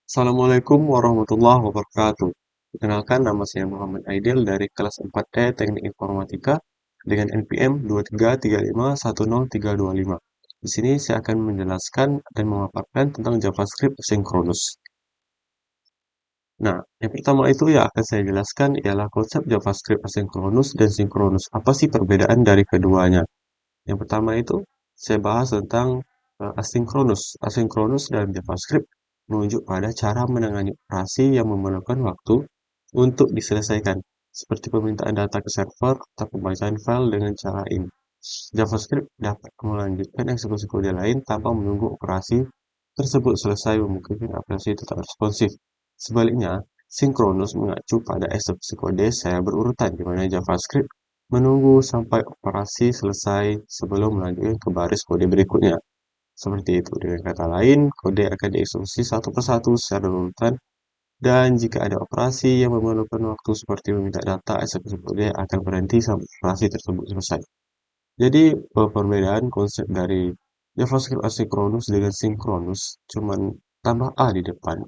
Assalamualaikum warahmatullahi wabarakatuh. Perkenalkan, nama saya Muhammad Aidil dari kelas 4E Teknik Informatika dengan NPM 233510325. Di sini saya akan menjelaskan dan memaparkan tentang JavaScript asynchronous. Nah, yang pertama itu yang akan saya jelaskan ialah konsep JavaScript asynchronous dan synchronous. Apa sih perbedaan dari keduanya? Yang pertama itu saya bahas tentang asynchronous. Asynchronous dalam JavaScript menunjuk pada cara menangani operasi yang memerlukan waktu untuk diselesaikan, seperti permintaan data ke server atau pembacaan file dengan cara ini. JavaScript dapat melanjutkan eksekusi kode lain tanpa menunggu operasi tersebut selesai memungkinkan aplikasi tetap responsif. Sebaliknya, sinkronus mengacu pada eksekusi kode secara berurutan, di mana JavaScript menunggu sampai operasi selesai sebelum melanjutkan ke baris kode berikutnya. Seperti itu, dengan kata lain, kode akan dieksekusi satu persatu secara berurutan, dan jika ada operasi yang memerlukan waktu seperti meminta data, eksekusi kode akan berhenti sampai operasi tersebut selesai. Jadi perbedaan konsep dari JavaScript asynchronous dengan synchronous cuman tambah A di depan.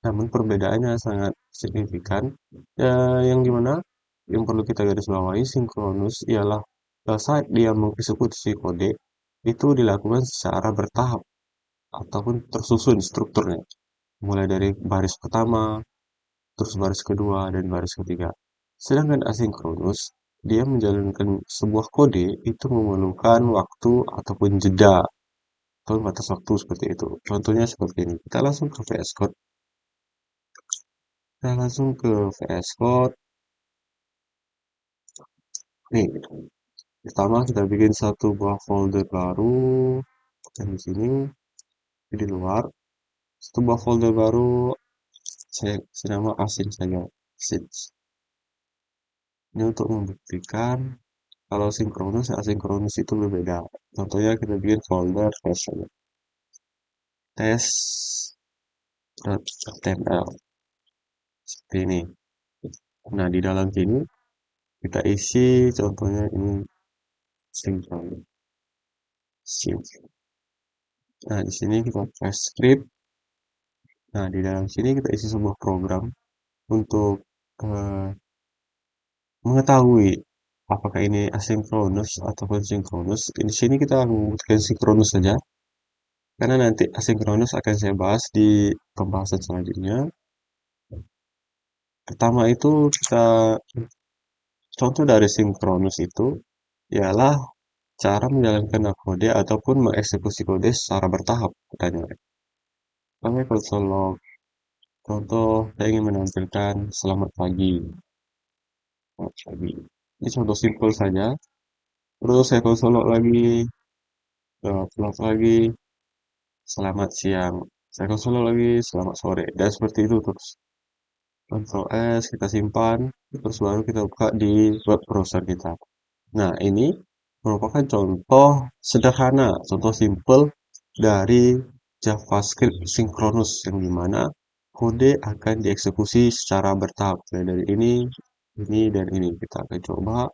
Namun perbedaannya sangat signifikan. Ya, yang dimana yang perlu kita garis bawahi synchronous ialah saat dia mengeksekusi kode itu dilakukan secara bertahap ataupun tersusun strukturnya. Mulai dari baris pertama, terus baris kedua, dan baris ketiga. Sedangkan asinkronus, dia menjalankan sebuah kode itu memerlukan waktu ataupun jeda atau batas waktu seperti itu. Contohnya seperti ini. Kita langsung ke VS Code. Kita langsung ke VS Code. Nih, pertama kita bikin satu buah folder baru. Dan di sini, di luar, satu buah folder baru. Saya kasih nama async saja. Async. Ini untuk membuktikan kalau sinkronus dan asinkronus itu berbeda. Contohnya kita bikin folder test saja. Test.html seperti ini. Nah, di dalam sini kita isi contohnya ini sinkronus. Nah, di sini kita paste script. Nah, di dalam sini kita isi sebuah program untuk eh, mengetahui apakah ini asinkronus ataupun sinkronus. Di sini kita akan membutuhkan sinkronus saja, karena nanti asinkronus akan saya bahas di pembahasan selanjutnya. Pertama itu kita contoh dari sinkronus itu ialah cara menjalankan kode ataupun mengeksekusi kode secara bertahap. Pertanyaan. Kami konsol log. Contoh, saya ingin menampilkan selamat pagi. Selamat pagi. Ini contoh simpel saja. Terus saya konsol log lagi, log lagi, selamat siang. Saya konsol log lagi, selamat sore. Dan seperti itu terus. Ctrl S, kita simpan, terus baru kita buka di web browser kita. Nah, ini merupakan contoh sederhana, contoh simple dari JavaScript Synchronous, yang dimana kode akan dieksekusi secara bertahap. Dari ini, dan ini. Kita akan coba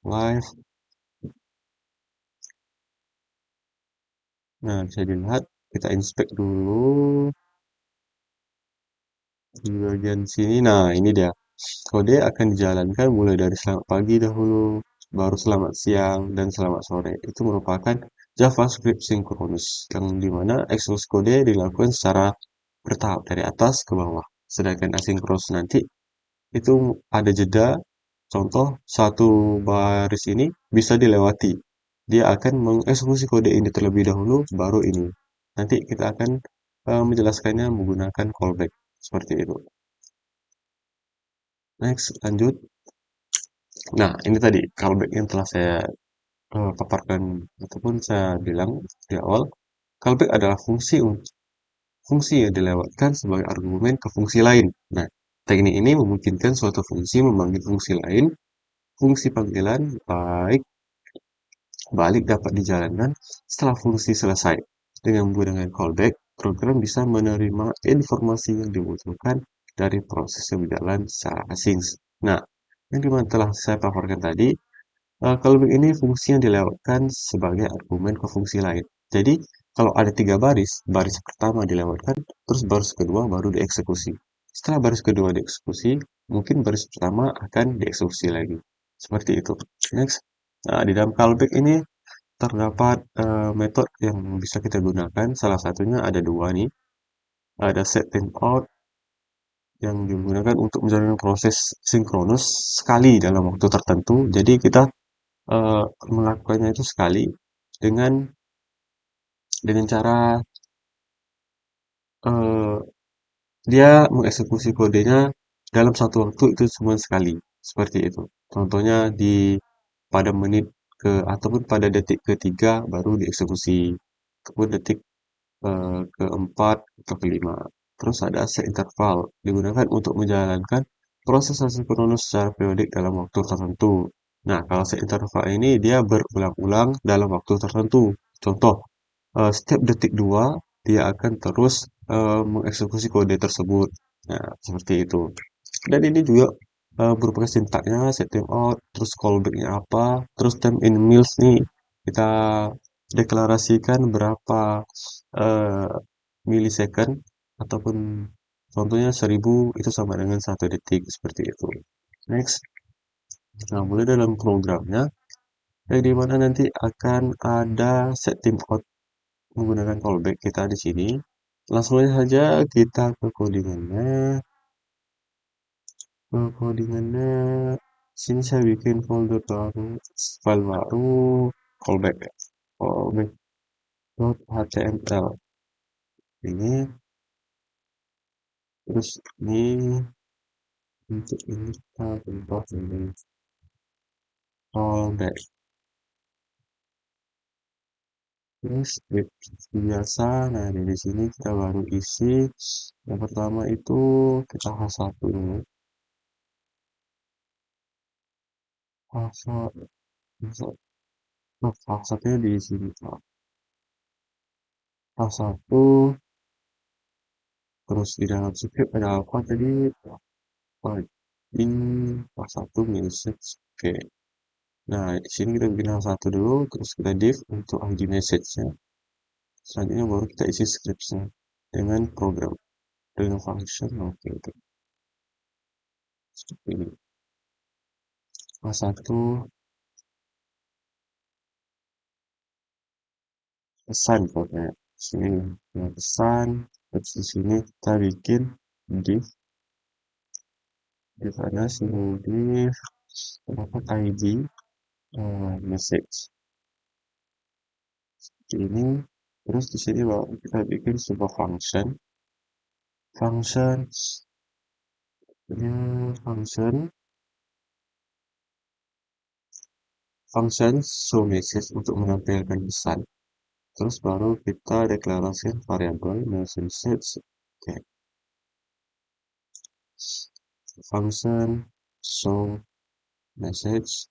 live. Nah, bisa dilihat, kita inspect dulu di bagian sini. Nah, ini dia. Kode akan dijalankan mulai dari selamat pagi dahulu, baru selamat siang, dan selamat sore. Itu merupakan JavaScript Synchronous, yang dimana eksekusi kode dilakukan secara bertahap dari atas ke bawah. Sedangkan asynchronous nanti itu ada jeda. Contoh, satu baris ini bisa dilewati. Dia akan mengeksekusi kode ini terlebih dahulu, baru ini. Nanti kita akan menjelaskannya menggunakan callback. Seperti itu. Next, lanjut. Nah, ini tadi callback yang telah saya paparkan ataupun saya bilang di awal. Callback adalah fungsi yang dilewatkan sebagai argumen ke fungsi lain. Nah, teknik ini memungkinkan suatu fungsi memanggil fungsi lain. Fungsi panggilan balik dapat dijalankan setelah fungsi selesai. Dengan menggunakan callback, program bisa menerima informasi yang dibutuhkan dari proses yang berjalan secara asing. Nah, yang dimana telah saya paparkan tadi, callback ini fungsi yang dilewatkan sebagai argumen ke fungsi lain. Jadi, Kalau ada 3 baris, baris pertama dilewatkan, terus baris kedua baru dieksekusi. Setelah baris kedua dieksekusi, mungkin baris pertama akan dieksekusi lagi. Seperti itu. Next. Nah, di dalam callback ini terdapat metode yang bisa kita gunakan. Salah satunya ada dua nih. Ada set timeout yang digunakan untuk menjalankan proses sinkronus sekali dalam waktu tertentu. Jadi kita eh, melakukannya itu sekali dengan cara eh, dia mengeksekusi kodenya dalam satu waktu itu cuma sekali, seperti itu. Contohnya pada menit ataupun pada detik ketiga baru dieksekusi, ataupun detik keempat atau kelima. Terus ada set interval digunakan untuk menjalankan proses asinkronus secara periodik dalam waktu tertentu. Nah, kalau set interval ini dia berulang-ulang dalam waktu tertentu. Contoh, setiap detik 2 dia akan terus mengeksekusi kode tersebut. Nah, seperti itu. Dan ini juga berupa sintaknya, set timeout, terus callback-nya apa, terus time in mils nih. Kita deklarasikan berapa eh, milisecond ataupun contohnya 1000 itu sama dengan 1 detik seperti itu. Next, nah mulai dalam programnya, yang dimana nanti akan ada set timeout menggunakan callback kita di sini. Langsung saja kita ke codingannya. Sini saya bikin folder baru, file baru, callback ya. Callback.html. Ini, terus ini untuk ini kita bentuk ini callback. Terus script biasa, nah di sini kita baru isi. Yang pertama itu kita H1 dulu. H1, H1-nya di sini. H1, terus di dalam script ada apa tadi? Oh, ini H1 message. Oke. Nah, di sini kita bikin H1 dulu, terus kita div untuk ID message-nya. Selanjutnya baru kita isi script-nya dengan program, dengan function. Oke, oke. Seperti ini. H1 pesan pokoknya. Sini ya, pesan, terus di sini kita bikin div, di mana sini div dapat ID message. Ini terus di sini baru kita bikin sebuah function function show message untuk menampilkan pesan. Terus baru kita deklarasikan variabel message. Oke. Function show message.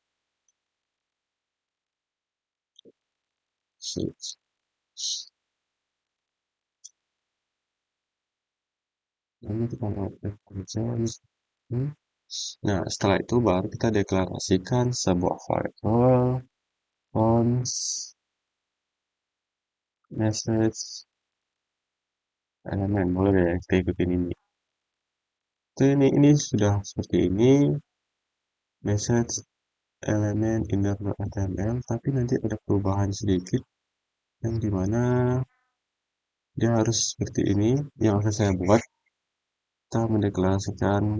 Ini kita melakukan function. Nah, setelah itu baru kita deklarasikan sebuah variabel fonts message elemen. Boleh ya kita ikutin ini. Oke, ini sudah seperti ini. Message elemen inner HTML, tapi nanti ada perubahan sedikit yang dimana dia harus seperti ini yang akan saya buat. Kita mendeklarasikan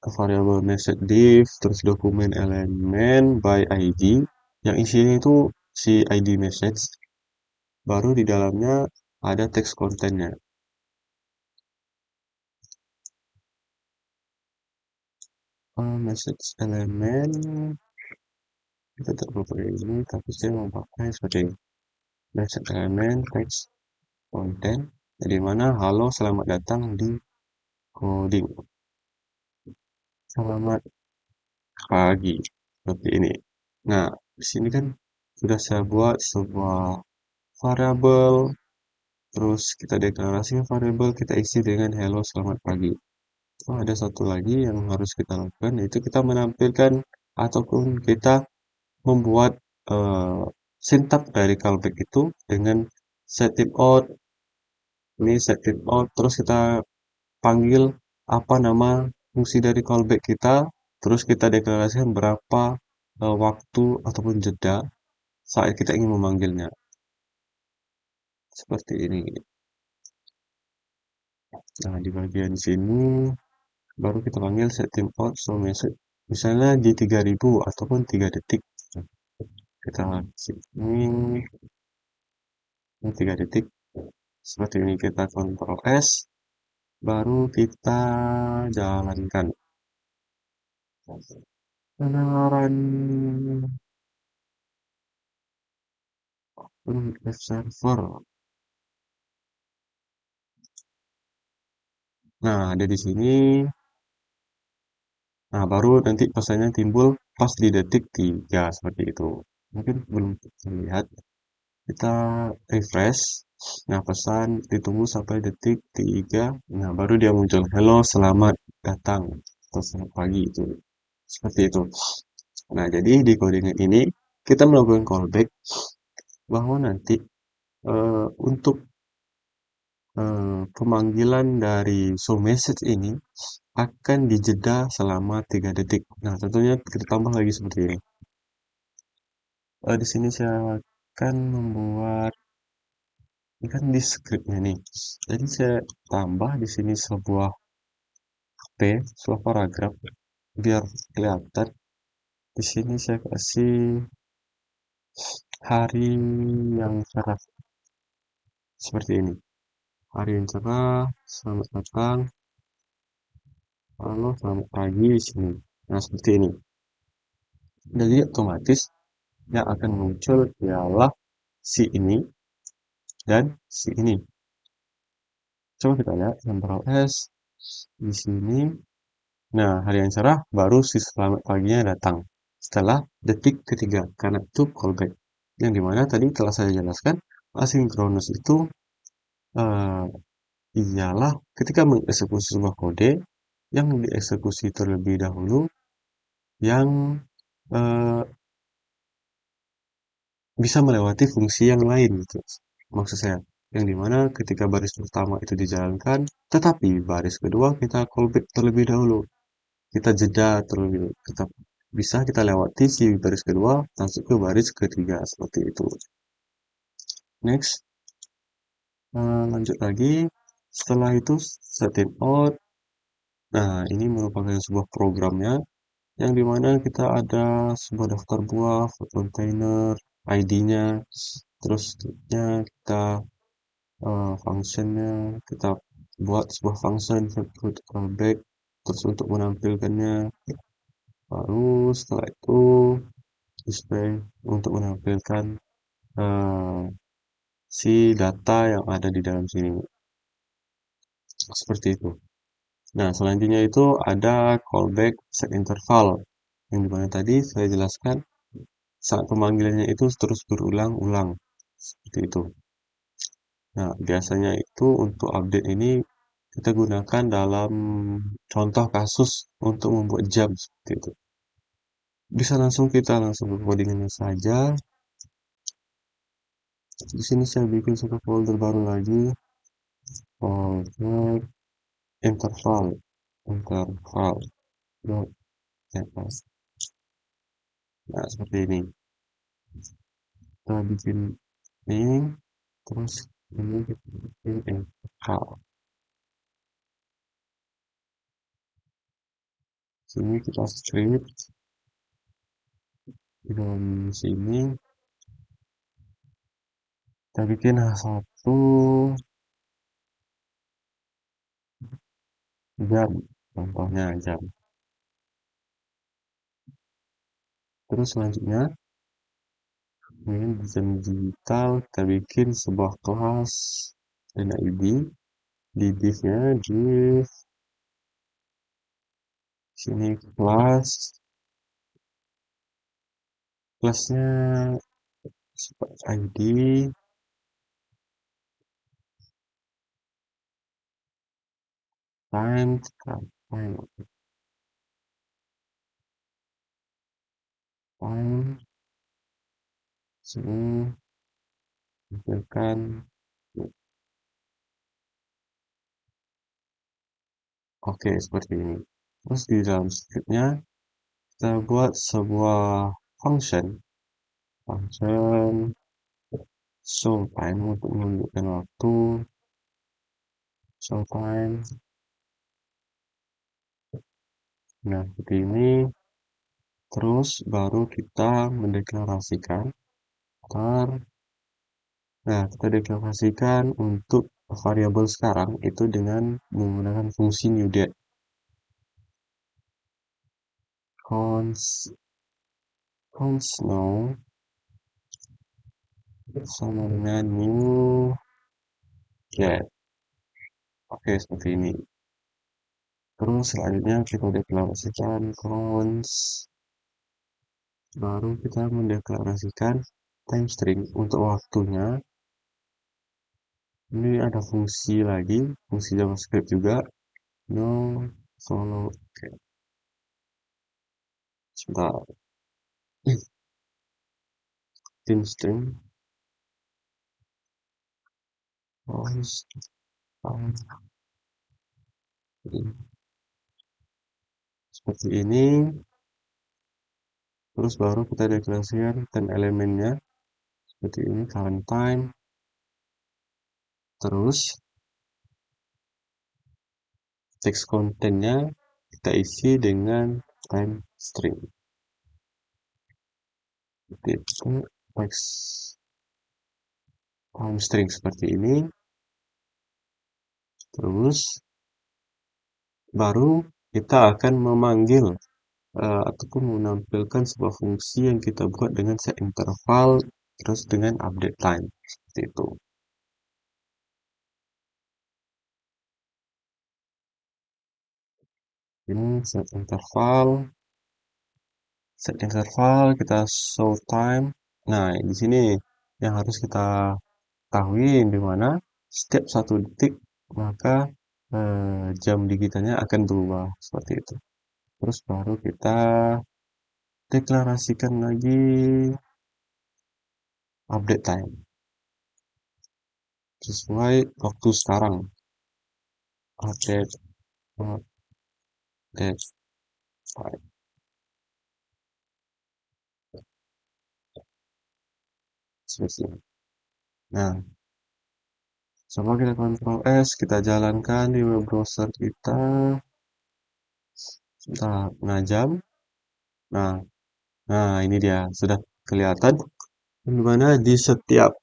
variabel message div, terus dokumen elemen by ID, yang isinya itu si ID message, baru di dalamnya ada teks kontennya. Message elemen kita tidak perlu pakai ini, tapi saya mau pakai seperti ini. Message elemen teks konten, di mana halo selamat datang di coding. Selamat pagi seperti ini. Nah, di sini kan sudah saya buat sebuah variabel, terus kita deklarasikan variabel, kita isi dengan hello selamat pagi. Oh, ada satu lagi yang harus kita lakukan, yaitu kita menampilkan ataupun kita membuat sintak dari callback itu dengan set tip out, ini set tip out, terus kita panggil apa nama fungsi dari callback kita, terus kita deklarasikan berapa waktu ataupun jeda saat kita ingin memanggilnya. Seperti ini. Nah, di bagian sini baru kita panggil set tip out so message. Misalnya di 3000 ataupun 3 detik. Kita ini 3 detik. Seperti ini kita Ctrl S, baru kita jalankan. Penawaran web server. Nah, ada di sini. Nah, baru nanti pesannya timbul pas di detik 3 seperti itu. Mungkin belum terlihat. Kita refresh. Nah, pesan ditunggu sampai detik 3. Nah, baru dia muncul. Halo, selamat datang. Atau selamat pagi itu. Seperti itu. Nah, jadi di codingan ini kita melakukan callback bahwa nanti untuk pemanggilan dari show message ini akan dijeda selama 3 detik. Nah, tentunya kita tambah lagi seperti ini. Di sini saya akan membuat ini kan di scriptnya nih. Jadi saya tambah di sini sebuah sebuah paragraf biar kelihatan. Di sini saya kasih hari yang cerah seperti ini. Hari yang cerah, selamat datang, halo, selamat pagi di sini. Nah, seperti ini. Jadi otomatis yang akan muncul ialah si ini dan si ini. Coba kita lihat Ctrl S di sini. Nah, hari yang cerah baru si selamat paginya datang setelah detik ketiga karena itu callback. Yang dimana tadi telah saya jelaskan asinkronus itu eh, ialah ketika mengeksekusi sebuah kode yang dieksekusi terlebih dahulu yang eh, bisa melewati fungsi yang lain gitu. Maksud saya, yang dimana ketika baris pertama itu dijalankan, tetapi baris kedua kita callback terlebih dahulu. Kita jeda terlebih dahulu. Bisa kita lewati si baris kedua, langsung ke baris ketiga, seperti itu. Next, lanjut lagi. Setelah itu, set it out. Nah, ini merupakan sebuah programnya, yang dimana kita ada sebuah daftar buah, container, ID-nya, terus kita functionnya kita buat sebuah function untuk callback terus untuk menampilkannya baru setelah itu display untuk menampilkan uh, si data yang ada di dalam sini seperti itu. Nah, selanjutnya itu ada callback set interval yang dimana tadi saya jelaskan saat pemanggilannya itu terus berulang-ulang seperti itu. Nah, biasanya itu untuk update ini kita gunakan dalam contoh kasus untuk membuat jam seperti itu. Bisa langsung kita langsung ke codingannya saja. Di sini saya bikin satu folder baru lagi, folder interval, interval. Nah, seperti ini. Kita bikin ini, terus ini kita bikin interval. Sini kita script di dalam sini kita bikin satu jam, contohnya jam. Terus selanjutnya ini desain digital kita bikin sebuah kelas dan ID di div-nya div sini kelasnya ID time time sini tampilkan Oke, seperti ini. Terus di dalam scriptnya kita buat sebuah function, function show time untuk menunjukkan waktu, show time. Nah, seperti ini. Terus baru kita mendeklarasikan tar. Nah, kita deklarasikan untuk variabel sekarang itu dengan menggunakan fungsi newDate. Const now sama dengan new get. Oke, seperti ini. Terus selanjutnya kita deklarasikan const, baru kita mendeklarasikan time string untuk waktunya. Ini ada fungsi lagi, fungsi JavaScript juga, no follow. Oke, sebentar. Time string const time, seperti ini. Terus baru kita deklarasikan time elemennya seperti ini, current time. Terus text content-nya kita isi dengan time string. Seperti itu, text time string seperti ini. Terus baru kita akan memanggil ataupun menampilkan sebuah fungsi yang kita buat dengan set interval terus dengan update time seperti itu. Ini set interval kita show time. Nah, di sini yang harus kita ketahui di mana setiap 1 detik maka jam digitalnya akan berubah seperti itu. Terus baru kita deklarasikan lagi update time sesuai waktu sekarang. Update time seperti ini. Nah, coba kita Ctrl S, kita jalankan di web browser kita. Sebentar, nah jam. Nah, ini dia sudah kelihatan di mana di setiap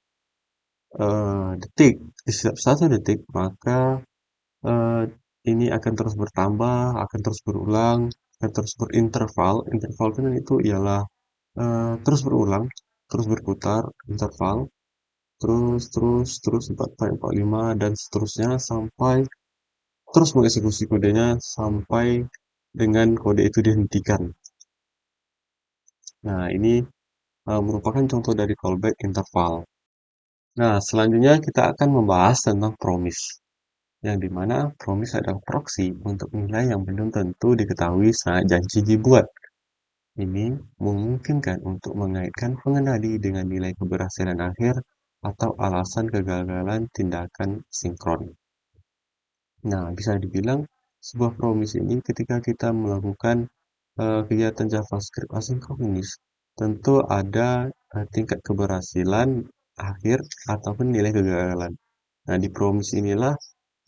detik, di setiap 1 detik maka eh, ini akan terus bertambah, akan terus berulang, akan terus berinterval. Interval kan itu ialah terus berulang, terus berputar, interval, terus 4 4 5 dan seterusnya sampai terus mengeksekusi kodenya sampai dengan kode itu dihentikan. Nah, ini merupakan contoh dari callback interval. Nah, selanjutnya kita akan membahas tentang promise, yang dimana promise adalah proxy untuk nilai yang belum tentu diketahui saat janji dibuat. Ini memungkinkan untuk mengaitkan pengendali dengan nilai keberhasilan akhir atau alasan kegagalan tindakan sinkron. Nah, bisa dibilang sebuah promise ini ketika kita melakukan kegiatan JavaScript asinkronis, tentu ada tingkat keberhasilan akhir ataupun nilai kegagalan. Nah, di promise inilah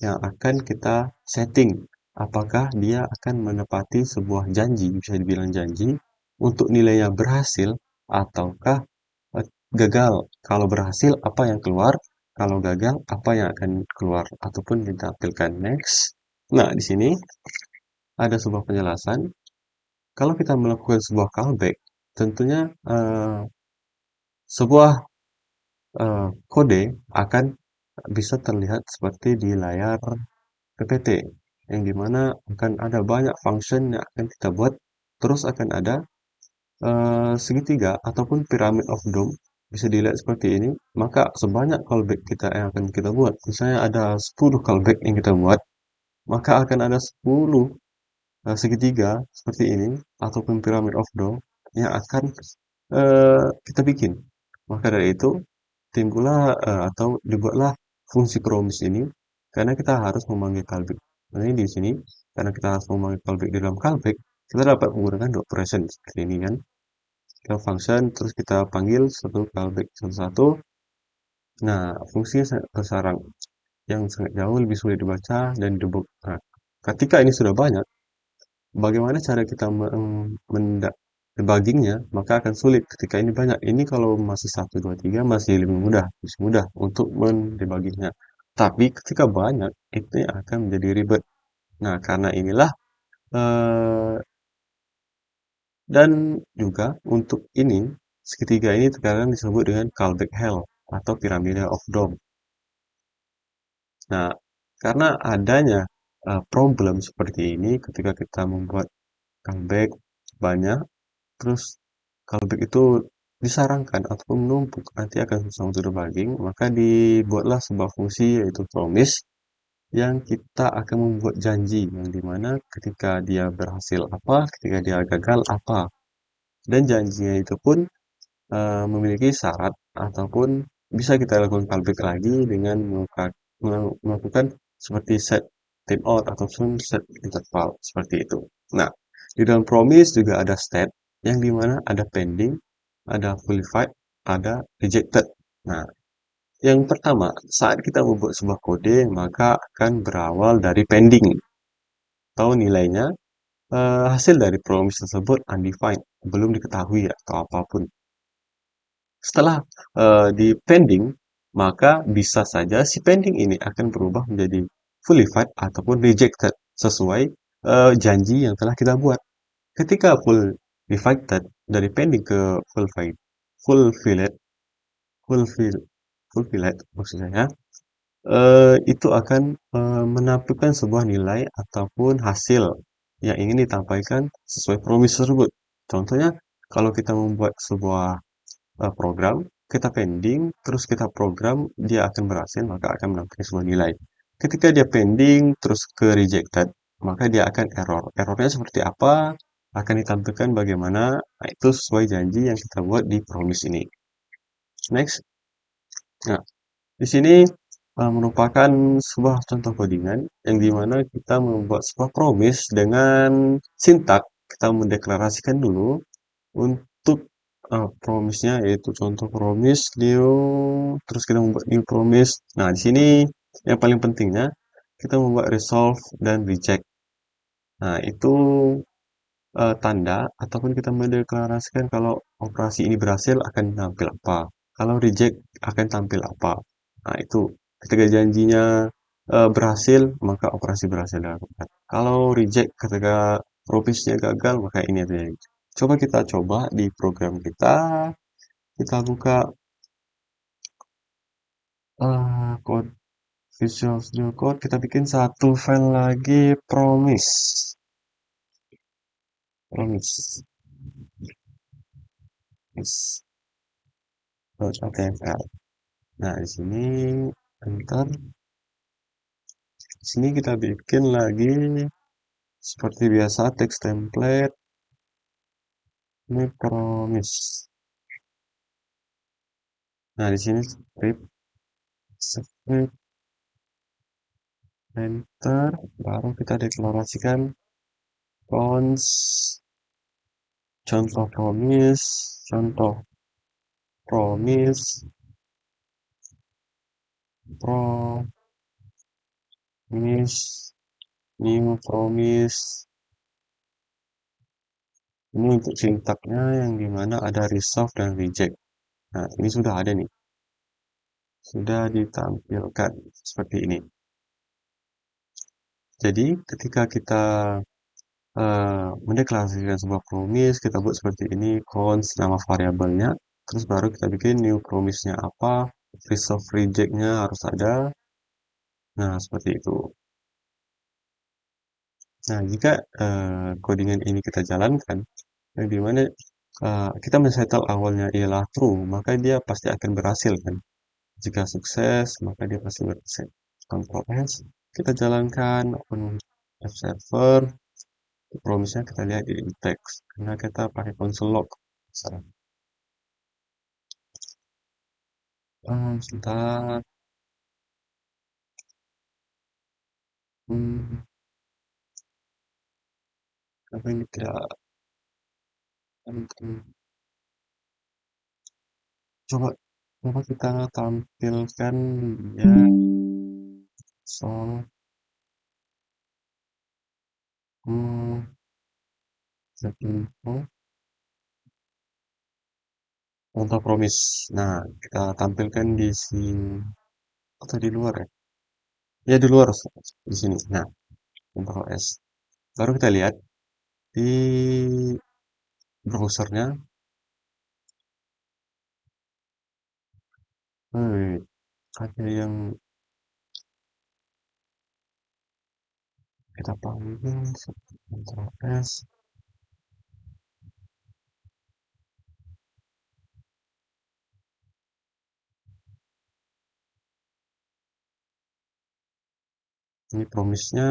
yang akan kita setting apakah dia akan menepati sebuah janji, bisa dibilang janji, untuk nilainya berhasil ataukah gagal. Kalau berhasil, apa yang keluar? Kalau gagal, apa yang akan keluar? Ataupun ditampilkan next. Nah, di sini ada sebuah penjelasan. Kalau kita melakukan sebuah callback, tentunya sebuah kode akan bisa terlihat seperti di layar PPT, yang dimana akan ada banyak function yang akan kita buat, terus akan ada segitiga ataupun pyramid of Doom, bisa dilihat seperti ini, maka sebanyak callback kita yang akan kita buat, misalnya ada 10 callback yang kita buat, maka akan ada 10 segitiga seperti ini, ataupun pyramid of Doom yang akan kita bikin. Maka dari itu, timbullah atau dibuatlah fungsi promise ini, karena kita harus memanggil callback. Nah, ini di sini, karena kita harus memanggil callback di dalam callback, kita dapat menggunakan dot operation seperti ini kan. Kita function, terus kita panggil satu callback satu-satu. Nah, fungsinya sangat bersarang, yang sangat jauh lebih sulit dibaca dan debug. Nah, ketika ini sudah banyak, bagaimana cara kita debuggingnya, maka akan sulit ketika ini banyak. Ini kalau masih satu 2 3 masih lebih mudah, masih mudah untuk mendebuggingnya. Tapi ketika banyak, itu akan menjadi ribet. Nah, karena inilah eh, dan juga untuk ini, segitiga ini terkadang disebut dengan callback hell atau piramida of Dom. Nah, karena adanya problem seperti ini ketika kita membuat callback banyak, terus callback itu disarankan ataupun menumpuk nanti akan susah untuk debugging, maka dibuatlah sebuah fungsi yaitu promise yang kita akan membuat janji yang dimana ketika dia berhasil apa, ketika dia gagal apa, dan janjinya itu pun memiliki syarat ataupun bisa kita lakukan callback lagi dengan melakukan seperti set timeout ataupun set interval seperti itu. Nah, di dalam promise juga ada state yang dimana ada pending, ada qualified, ada rejected. Nah, yang pertama, saat kita membuat sebuah kode, maka akan berawal dari pending. Tahu nilainya, hasil dari promise tersebut undefined, belum diketahui atau apapun. Setelah di pending, maka bisa saja si pending ini akan berubah menjadi fullified ataupun rejected sesuai janji yang telah kita buat. Ketika fullified dari pending ke fulfilled, fulfilled, fulfill, fulfilled maksud saya, itu akan menampilkan sebuah nilai ataupun hasil yang ingin ditampaikan sesuai promise tersebut. Contohnya, kalau kita membuat sebuah program, kita pending, terus kita program, dia akan berhasil, maka akan menampilkan sebuah nilai. Ketika dia pending, terus ke rejected, maka dia akan error. Errornya seperti apa? Akan ditampilkan bagaimana, nah, itu sesuai janji yang kita buat di promise ini. Next. Nah, di sini merupakan sebuah contoh codingan yang dimana kita membuat sebuah promise dengan sintak kita mendeklarasikan dulu untuk promise-nya yaitu contoh promise new, terus kita membuat new promise. Nah, di sini yang paling pentingnya kita membuat resolve dan reject. Nah, itu tanda ataupun kita mendeklarasikan kalau operasi ini berhasil akan tampil apa. Kalau reject akan tampil apa. Nah, itu ketika janjinya berhasil, maka operasi berhasil dilakukan. Kalau reject ketika promise-nya gagal, maka ini ada. Coba kita coba di program kita. Kita buka code Visual Studio Code. Kita bikin satu file lagi promise. Promise. Promise.html. Nah, di sini enter. Di sini kita bikin lagi seperti biasa text template. Ini promise. Nah, di sini script, enter, baru kita deklarasikan cons contoh promise, promise, new promise. Ini untuk sintaknya yang dimana ada resolve dan reject. Nah, ini sudah ada nih. Sudah ditampilkan seperti ini. Jadi, ketika kita mendeklarasikan sebuah promise, kita buat seperti ini, const nama variabelnya, terus baru kita bikin new promise-nya apa, resolve reject-nya harus ada. Nah, seperti itu. Nah, jika codingan ini kita jalankan, yang dimana kita men-settle awalnya ialah true, maka dia pasti akan berhasil kan. Jika sukses, maka dia pasti berhasil. Ctrl S, kita jalankan, open web server, promise-nya kita lihat di text, karena kita pakai console log. Sebentar. Tapi ini tidak penting. Coba coba kita tampilkan ya soal hmm, info contoh promise. Nah, kita tampilkan di sini atau di luar ya? Ya di luar di sini. Nah, contoh S. Baru kita lihat di browsernya. Ada yang kita panggil seperti Ctrl S. Ini promise-nya.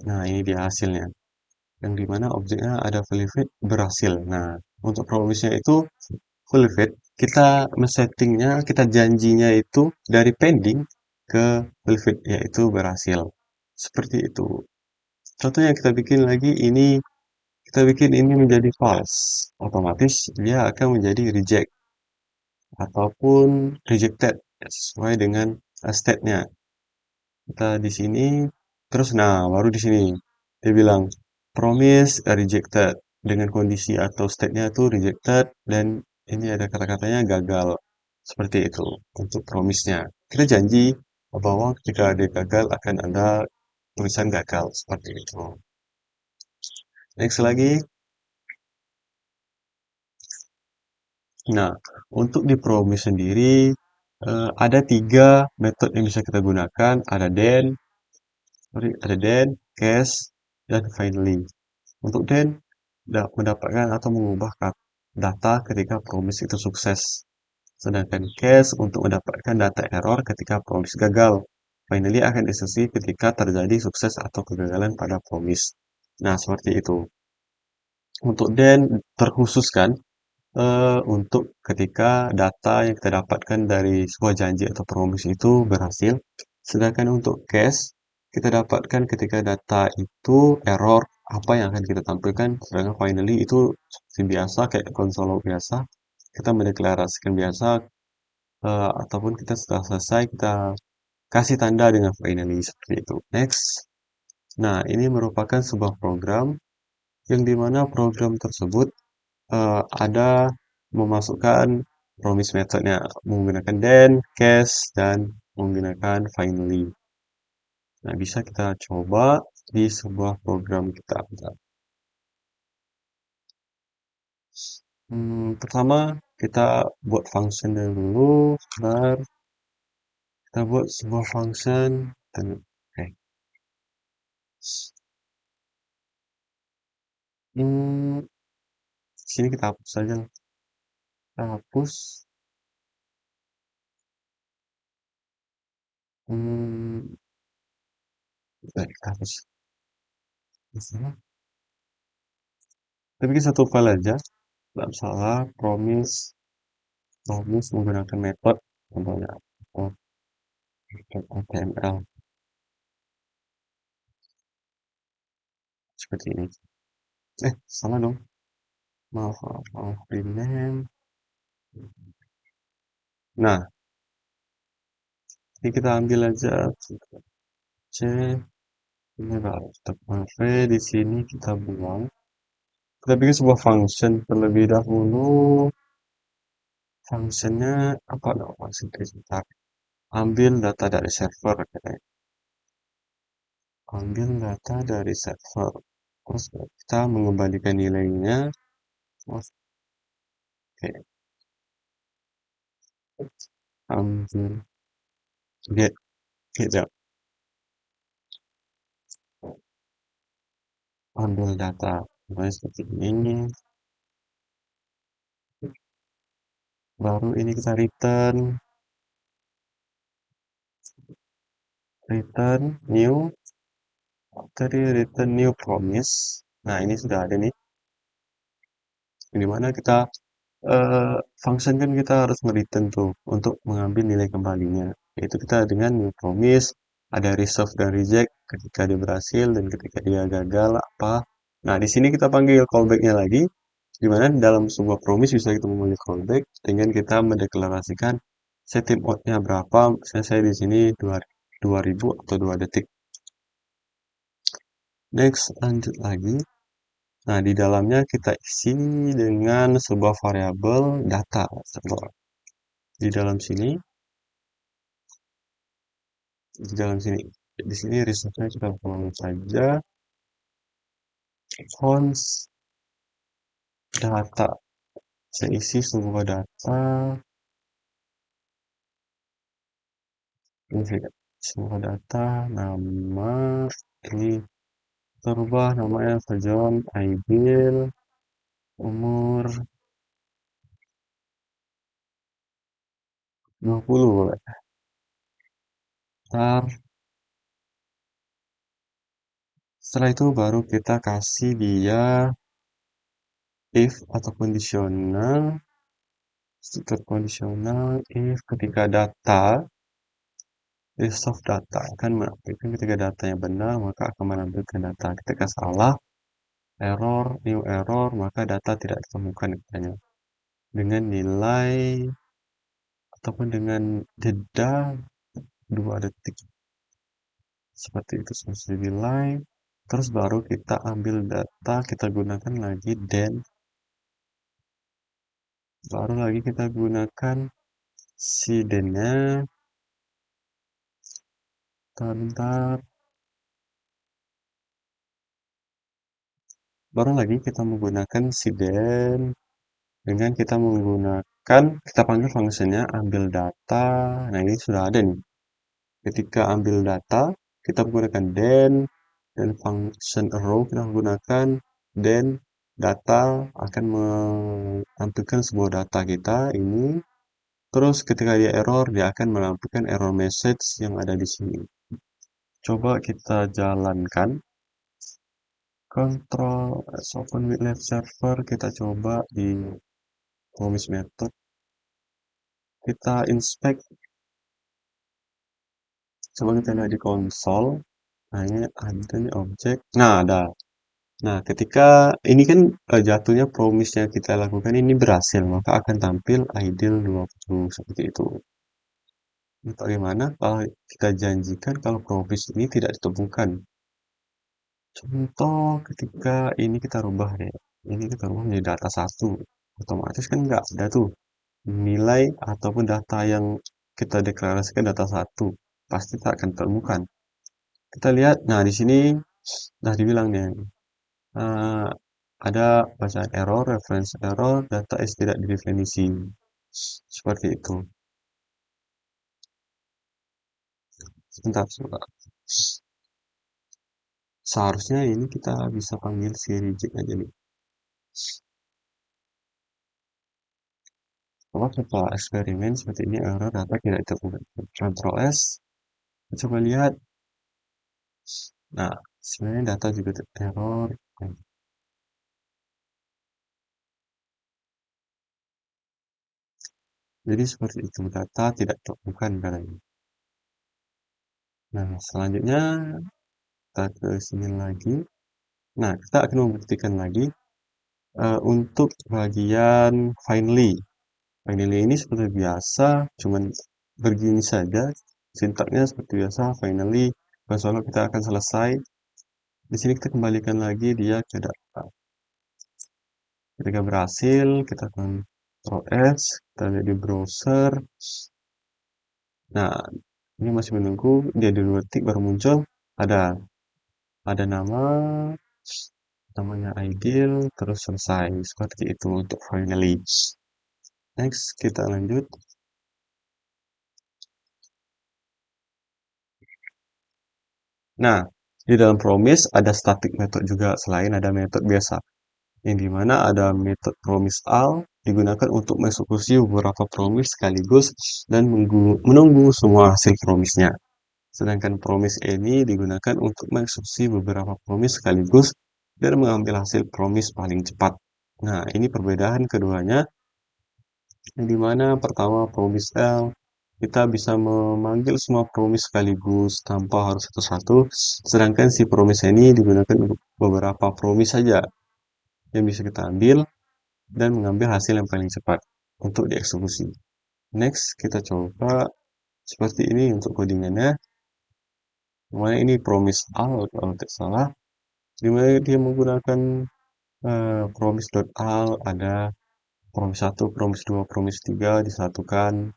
Nah, ini dia hasilnya. Yang dimana objeknya ada validate berhasil. Nah, untuk promise-nya itu validate, kita men-settingnya, kita janjinya itu dari pending ke validate, yaitu berhasil. Seperti itu. Contohnya kita bikin lagi ini, kita bikin ini menjadi false. Otomatis dia akan menjadi reject ataupun rejected sesuai dengan state-nya. Kita di sini, terus nah baru di sini dia bilang promise rejected dengan kondisi atau state-nya itu rejected dan ini ada kata-katanya gagal. Seperti itu untuk promise-nya. Kita janji bahwa ketika ada gagal akan ada tulisan gagal seperti itu. Next lagi. Nah, untuk di promise sendiri ada 3 metode yang bisa kita gunakan. Ada then, case, dan finally. Untuk then, mendapatkan atau mengubah data ketika promise itu sukses. Sedangkan case untuk mendapatkan data error ketika promise gagal. Finally akan disesi ketika terjadi sukses atau kegagalan pada promise. Nah, seperti itu. Untuk then, terkhususkan untuk ketika data yang kita dapatkan dari sebuah janji atau promise itu berhasil. Sedangkan untuk case, kita dapatkan ketika data itu error, apa yang akan kita tampilkan. Sedangkan finally itu seperti biasa, kayak konsol biasa, kita mendeklarasikan biasa, ataupun kita setelah selesai, kita kasih tanda dengan finally, seperti itu. Next. Nah, ini merupakan sebuah program yang dimana program tersebut ada memasukkan promise methodnya menggunakan then, case, dan menggunakan finally. Nah, bisa kita coba di sebuah program kita. Pertama, kita buat function dulu, sebentar. Kita buat sebuah function. Oke. Hmm, sini kita hapus saja. Kita hapus. Hmm, kita hapus. Di sini. Kita bikin satu file aja. Tidak salah, promise menggunakan metode contohnya HTML seperti ini. Salah dong. Maaf, rename. Nah, ini kita ambil aja C. Ini V di sini kita buang. Kita bikin sebuah function terlebih dahulu. Functionnya apa dong? Function sebentar. Ambil data dari server katanya. Ambil data dari server. Terus kita mengembalikan nilainya. Oke. Ambil get ambil data mulai seperti ini, baru ini kita return new, tadi return new promise. Nah, ini sudah ada nih, dimana kita function kan kita harus return tuh untuk mengambil nilai kembalinya, yaitu kita dengan new promise ada reserve dan reject ketika dia berhasil dan ketika dia gagal apa. Nah, di sini kita panggil callback-nya lagi, di mana dalam sebuah promise bisa kita memanggil callback dengan kita mendeklarasikan set timeout-nya berapa. Misalnya saya di sini 2000 atau 2 detik. Next, lanjut lagi. Nah, di dalamnya kita isi dengan sebuah variabel data. Di dalam sini, di sini resource-nya kita follow saja fonts data. Saya isi sebuah data, ini sebuah data, nama, ini terubah namanya Fajon, Aidil, umur 20 boleh. Ntar, setelah itu baru kita kasih dia if atau conditional, stiker conditional, if ketika data, resolve data akan menampilkan ketika datanya benar, maka akan menampilkan data. Ketika salah, error, new error, maka data tidak ditemukan katanya. Dengan nilai ataupun dengan jeda 2 detik. Seperti itu sesuai nilai. Terus baru kita ambil data, kita gunakan lagi then. Baru lagi kita gunakan si then-nya. Bentar. Baru lagi kita menggunakan si then dengan kita menggunakan, kita panggil fungsinya ambil data. Nah, ini sudah ada nih. Ketika ambil data, kita menggunakan then, dan function arrow kita menggunakan then data akan menampilkan sebuah data kita ini. Terus ketika dia error, dia akan menampilkan error message yang ada di sini. Coba kita jalankan. Control open with left server, kita coba di promise method. Kita inspect. Coba kita lihat di konsol. Nah, ini ada nih objek. Nah, ada. Nah, ketika ini kan jatuhnya promise-nya kita lakukan ini berhasil, maka akan tampil ideal 20 seperti itu. Ini bagaimana kalau kita janjikan kalau promise ini tidak ditemukan? Contoh ketika ini kita rubah deh. Ini kita rubah menjadi data 1. Otomatis kan nggak ada tuh nilai ataupun data yang kita deklarasikan data 1. Pasti tak akan ditemukan. Kita lihat, nah di sini nah dibilang nih, uh, ada bacaan error, reference error, data is tidak didefinisi. Seperti itu. Sebentar. Seharusnya ini kita bisa panggil si reject aja nih. Kalau setelah eksperimen seperti ini error data tidak ditemukan. Ctrl S. Coba lihat. Nah, sebenarnya data juga error. Jadi seperti itu, data tidak ditemukan katanya. Nah, selanjutnya kita ke sini lagi. Nah, kita akan membuktikan lagi untuk bagian finally. Finally ini seperti biasa, cuman begini saja. Sintaknya seperti biasa, finally. Soalnya kita akan selesai. Di sini kita kembalikan lagi dia ke data. Ketika berhasil, kita akan Ctrl S, kita lihat di browser. Nah, ini masih menunggu, dia di 2 detik baru muncul. Ada namanya ideal, terus selesai. Seperti itu untuk finally. Next, kita lanjut. Nah, di dalam promise ada static method juga selain ada method biasa. Yang dimana ada method promise all digunakan untuk mengeksekusi beberapa promise sekaligus dan menunggu semua hasil promise-nya. Sedangkan promise ini digunakan untuk mengeksekusi beberapa promise sekaligus dan mengambil hasil promise paling cepat. Nah, ini perbedaan keduanya. Yang dimana pertama promise L kita bisa memanggil semua promise sekaligus tanpa harus satu-satu, sedangkan si promise ini digunakan untuk beberapa promise saja yang bisa kita ambil dan mengambil hasil yang paling cepat untuk dieksekusi. Next, kita coba seperti ini untuk codingannya. Namanya ini promise all kalau tidak salah, dimana dia menggunakan promise.all, ada promise 1, promise 2, promise 3 disatukan.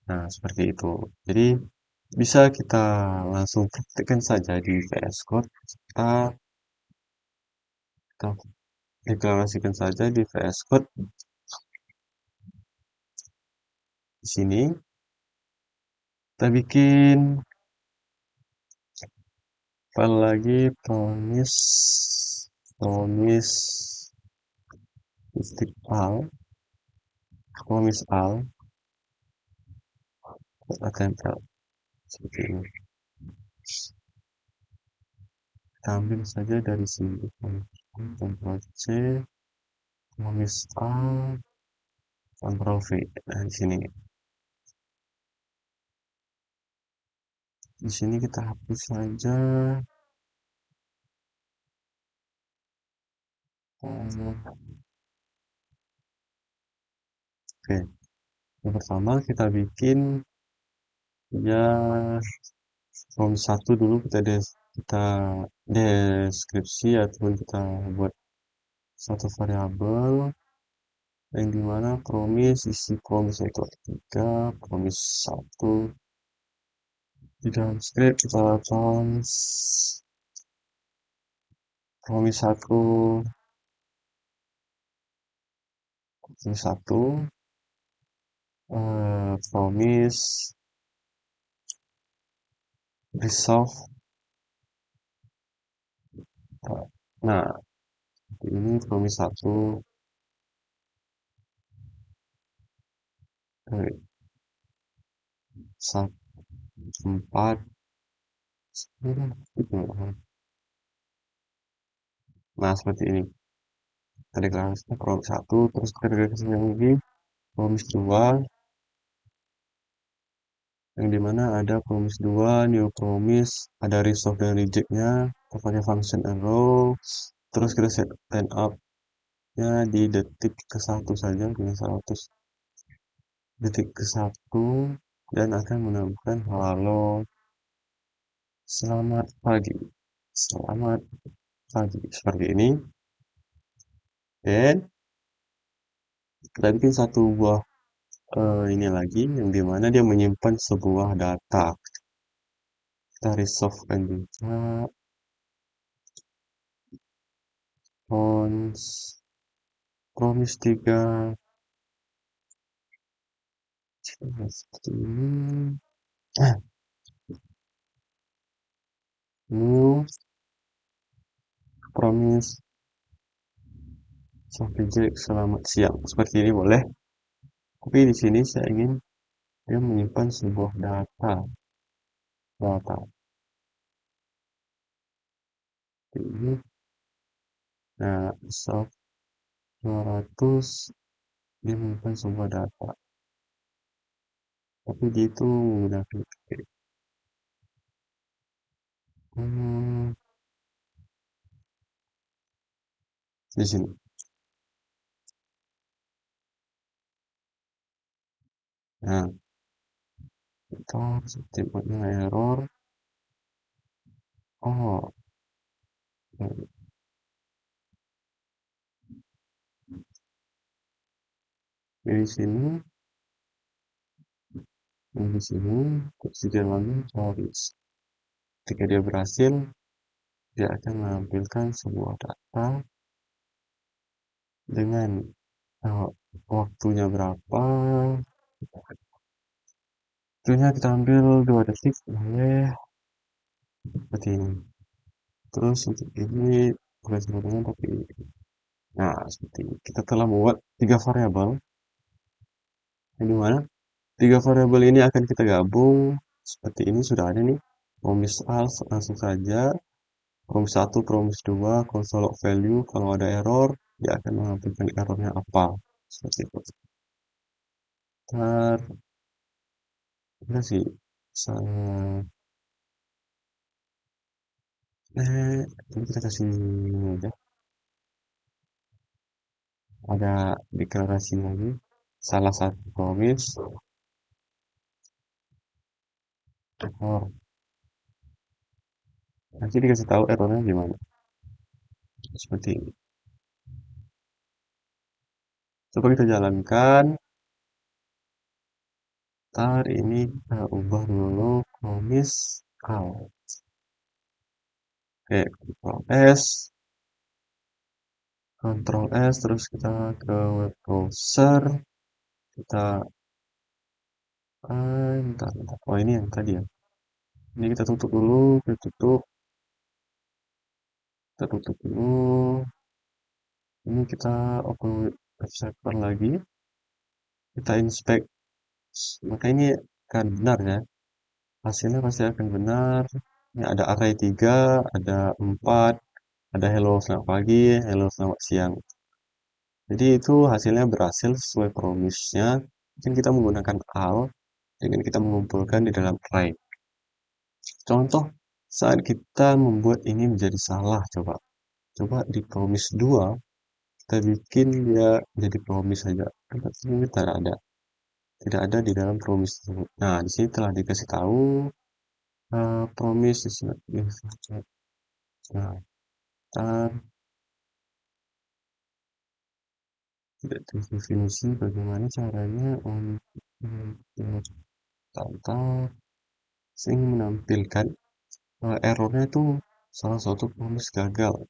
Nah, seperti itu. Jadi, bisa kita langsung praktikkan saja di VS Code. Kita deklarasikan saja di VS Code. Di sini, kita bikin file lagi promise titik al, promise al, kita tempel seperti ini. Kita ambil saja dari sini. Ctrl C, promise al, Ctrl V. Nah, di sini. Di sini kita hapus saja. Oke, yang pertama kita bikin ya form 1 dulu, kita deskripsi ataupun kita buat satu variabel yang dimana promise, isi promise itu ada 3, promise 1 di dalam script kita promise 1 promise resolve. Nah, ini promise 1 4 nah seperti ini. Kita deklarasikan promise 1, terus kita deklarasikan lagi promise 2 yang dimana ada promise 2, new promise, ada resolve dan rejectnya, kita pakai function arrow, terus kita set line up nya di detik ke-1 saja dengan 100 detik ke-1 dan akan menambahkan halo selamat pagi seperti ini. Dan kita bikin satu buah ini lagi yang dimana dia menyimpan sebuah data. Kita resolve kan juga promise 3 seperti ini. New promise subject selamat siang, seperti ini boleh. Tapi di sini saya ingin dia menyimpan sebuah data ini. Nah, soft 200 dia menyimpan sebuah data, tapi dia itu menggunakan di sini. Nah, kita tipenya error. Oh, di sini jalannya harus. Ketika dia berhasil, dia akan menampilkan sebuah data dengan waktunya berapa. Waktunya kita ambil 2 detik, boleh seperti ini. Terus untuk ini bukan sebetulnya tapi nah seperti ini. Kita telah membuat 3 variabel yang dimana 3 variabel ini akan kita gabung seperti ini. Sudah ada nih promise else, langsung saja promise 1, promise 2, console log value. Kalau ada error dia akan menampilkan errornya apa seperti itu. Enggak sih. Misalnya, ini kita kasih ini aja. Ada deklarasi lagi. Salah satu promise, error. Nanti dikasih tahu errornya gimana. Seperti ini. Coba kita jalankan. Ntar ini kita ubah dulu promise out. Oke, Ctrl S, terus kita ke web browser, kita, bentar. Oh ini yang tadi ya. Ini kita tutup dulu, kita tutup dulu. Ini kita open website lagi, kita inspect. Maka ini akan benar ya. Hasilnya pasti akan benar. Ini ada array 3, ada 4, ada hello selamat pagi, hello selamat siang. Jadi itu hasilnya berhasil sesuai promise-nya. Mungkin kita menggunakan al dengan kita mengumpulkan di dalam array. Contoh saat kita membuat ini menjadi salah, coba. Coba di promise 2 kita bikin dia jadi promise saja. Tempat ini tidak ada di dalam promise tersebut. Nah, di sini telah dikasih tahu promise is not invalid. Nah, kita tidak terdefinisi bagaimana caranya untuk tata sehingga menampilkan errornya itu salah satu promise gagal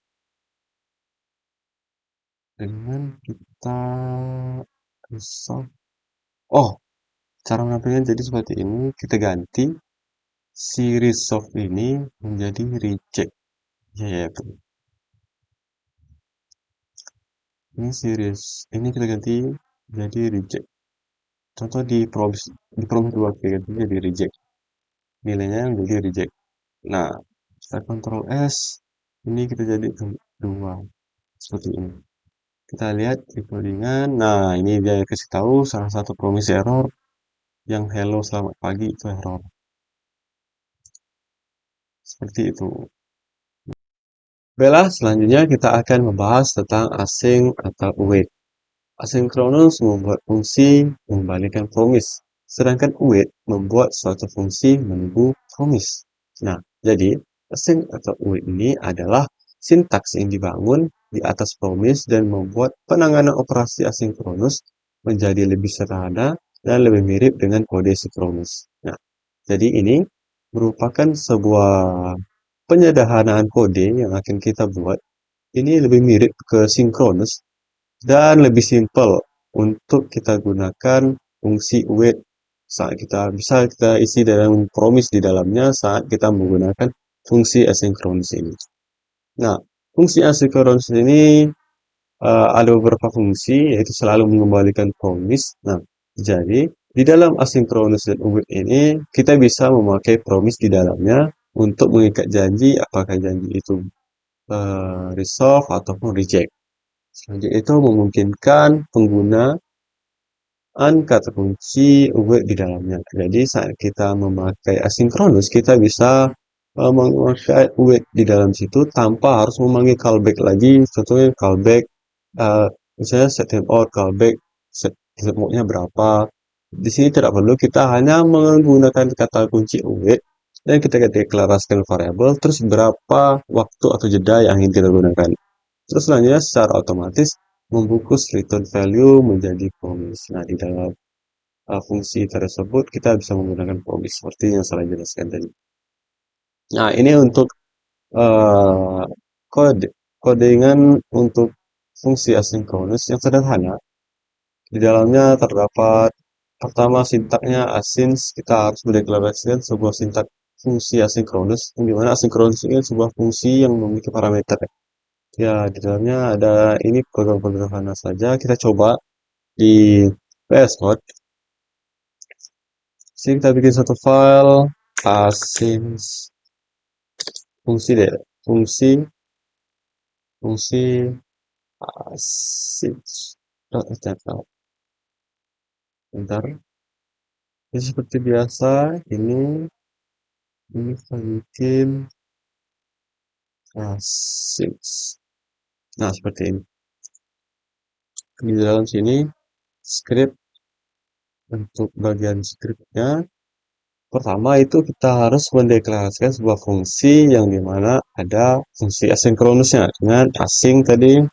dengan kita resolve. Oh, cara menampilkan jadi seperti ini. Kita ganti si resolve ini menjadi reject. Ya, ya, betul. Ini series ini kita ganti jadi reject. Contoh di promise 2 kita ganti jadi reject. Nilainya menjadi reject. Nah, kita Ctrl S, ini kita jadi 2 seperti ini. Kita lihat di codingan. Nah, ini dia kasih tahu salah satu promise error yang hello selamat pagi itu error. Seperti itu. Baiklah, selanjutnya kita akan membahas tentang async atau await. Asynchronous membuat fungsi mengembalikan promise, sedangkan await membuat suatu fungsi menunggu promise. Nah, jadi async atau await ini adalah sintaks yang dibangun di atas promise dan membuat penanganan operasi asinkronus menjadi lebih sederhana dan lebih mirip dengan kode sinkronus. Nah, jadi ini merupakan sebuah penyederhanaan kode yang akan kita buat. Ini lebih mirip ke sinkronus dan lebih simpel untuk kita gunakan fungsi await saat kita isi dalam promise di dalamnya saat kita menggunakan fungsi asynchronous ini. Nah, fungsi asynchronous ini ada beberapa fungsi yaitu selalu mengembalikan promise. Nah, jadi di dalam asynchronous dan await ini kita bisa memakai promise di dalamnya untuk mengikat janji apakah janji itu resolve ataupun reject. Selanjutnya itu memungkinkan penggunaan kata kunci await di dalamnya. Jadi saat kita memakai asynchronous, kita bisa memakai await di dalam situ tanpa harus memanggil callback lagi. Contohnya callback, misalnya set timeout, callback, set mode-nya berapa. Di sini tidak perlu, kita hanya menggunakan kata kunci await dan kita deklarasikan variabel, terus berapa waktu atau jeda yang ingin kita gunakan. Terus selanjutnya secara otomatis membungkus return value menjadi promise. Nah, di dalam fungsi tersebut kita bisa menggunakan promise seperti yang saya jelaskan tadi. Nah, ini untuk uh, kode codingan untuk fungsi asinkronus yang sederhana. Di dalamnya terdapat pertama sintaknya async, kita harus mendeklarasikan sebuah sintak fungsi asinkronus, yang dimana asinkronus ini sebuah fungsi yang memiliki parameter. Ya, di dalamnya ada ini program-program sederhana saja. Kita coba di VS Code. Sini kita bikin satu file async fungsi deh, fungsi fungsi async. Bentar, Jadi seperti biasa, ini kita bikin six. Nah, seperti ini. Di dalam sini, script untuk bagian scriptnya, pertama itu kita harus mendeklarasikan sebuah fungsi yang dimana ada fungsi asinkronusnya dengan async tadi,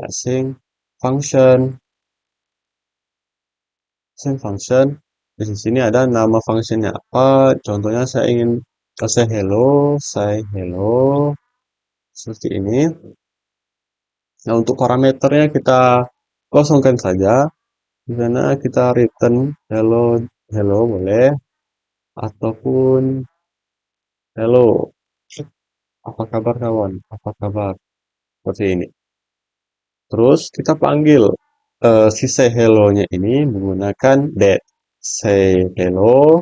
async function, async function. Di sini ada nama fungsinya apa. Contohnya saya ingin say hello seperti ini. Nah, untuk parameternya kita kosongkan saja. Di sana kita return hello, hello boleh, ataupun hello, apa kabar kawan, apa kabar, seperti ini. Terus kita panggil si say hello-nya ini menggunakan that. Say hello,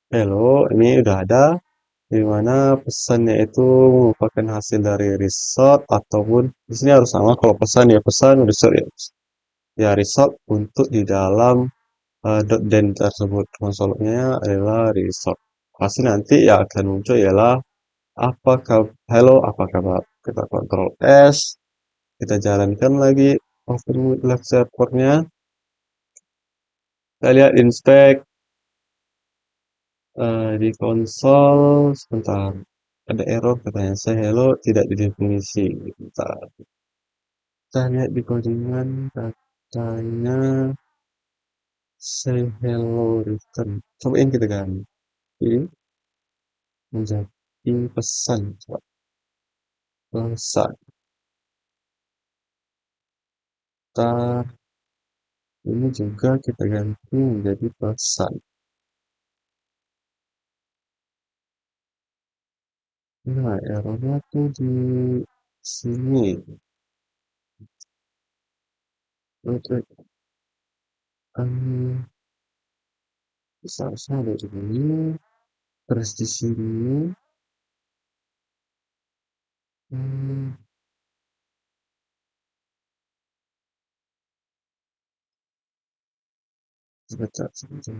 hello, ini udah ada, di mana pesannya itu merupakan hasil dari result ataupun di sini harus sama kalau pesan ya pesan, result ya, ya result untuk di dalam .den tersebut. Konsolnya adalah result. Pasti nanti yang akan muncul ialah hello, apa kabar. Kita Ctrl S, kita jalankan lagi open left servernya. Kita lihat inspect di konsol. Sebentar, ada error katanya. Saya hello tidak didefinisi. Bentar. Kita lihat di codingan katanya say hello return. Cobain kita ganti menjadi pesan. Coba. Pesan. Kita ini juga kita ganti menjadi pesan. Nah, errornya tuh di sini. Untuk seharusnya ada di sini. Terus di sini. Hmm, sebentar, sebentar.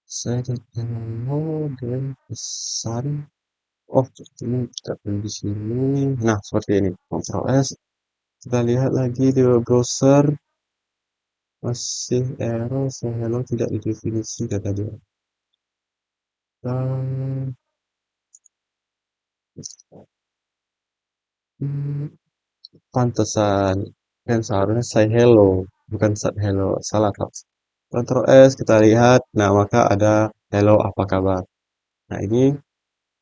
Saya tidak mau dengan pesan. Oh, ini kita pilih di sini. Nah, seperti ini. Ctrl S. Kita lihat lagi di web browser. Masih error. Saya hello tidak didefinisi kata dia. Dan pantesan kan seharusnya say hello, bukan say hello, salah kak. Ctrl S kita lihat, nah maka ada hello apa kabar. Nah ini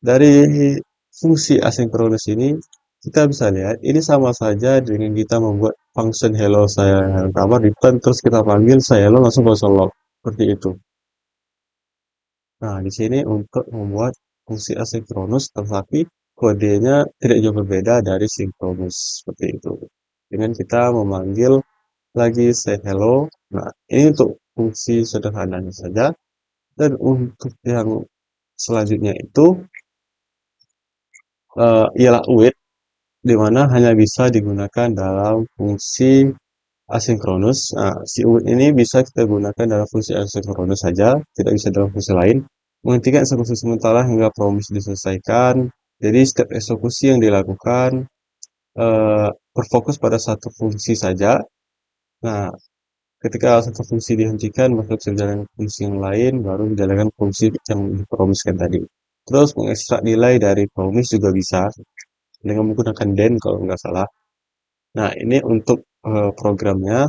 dari fungsi asinkronus ini kita bisa lihat ini sama saja dengan kita membuat function hello saya kabar return terus kita panggil saya hello langsung kosong log seperti itu. Nah, di sini untuk membuat fungsi asinkronus, tetapi kodenya tidak jauh berbeda dari sinkronus seperti itu. Dengan kita memanggil lagi say hello. Nah, ini untuk fungsi sederhananya saja. Dan untuk yang selanjutnya itu ialah await, di mana hanya bisa digunakan dalam fungsi asinkronus. Nah, si await ini bisa kita gunakan dalam fungsi asinkronus saja, tidak bisa dalam fungsi lain. Menghentikan eksekusi sementara hingga promise diselesaikan. Jadi setiap eksekusi yang dilakukan berfokus pada satu fungsi saja. Nah, ketika satu fungsi dihentikan, maka bisa dijalankan fungsi yang lain, baru dijalankan fungsi yang dipromiskan tadi. Terus mengekstrak nilai dari promise juga bisa dengan menggunakan den kalau nggak salah. Nah, ini untuk programnya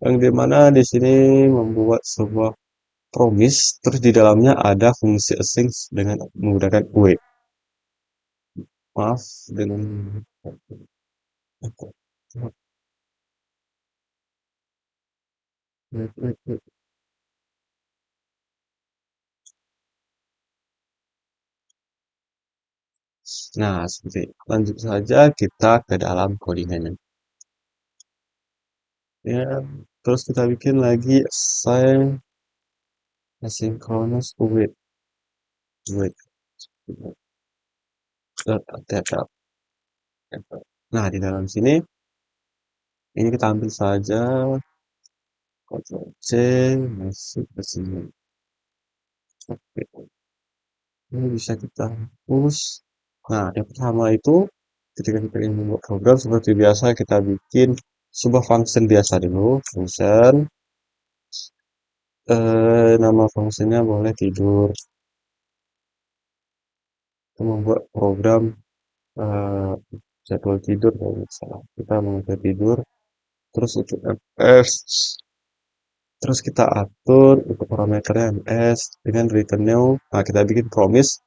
yang dimana di sini membuat sebuah promise, terus di dalamnya ada fungsi async dengan menggunakan await. Maaf dengan nah, seperti itu. Lanjut saja kita ke dalam codingannya. Ya, terus kita bikin lagi assign asynchronous await data. Nah, di dalam sini ini kita ambil saja Ctrl C, masuk ke sini. Oke, ini bisa kita hapus. Nah, yang pertama itu, ketika kita ingin membuat program, seperti biasa kita bikin sebuah function biasa dulu. Function, nama fungsinya boleh tidur. Kita membuat program eh, jadwal tidur kalau misalnya. Kita mau tidur, terus untuk ms, terus kita atur untuk parameternya ms dengan return new. Nah, kita bikin promise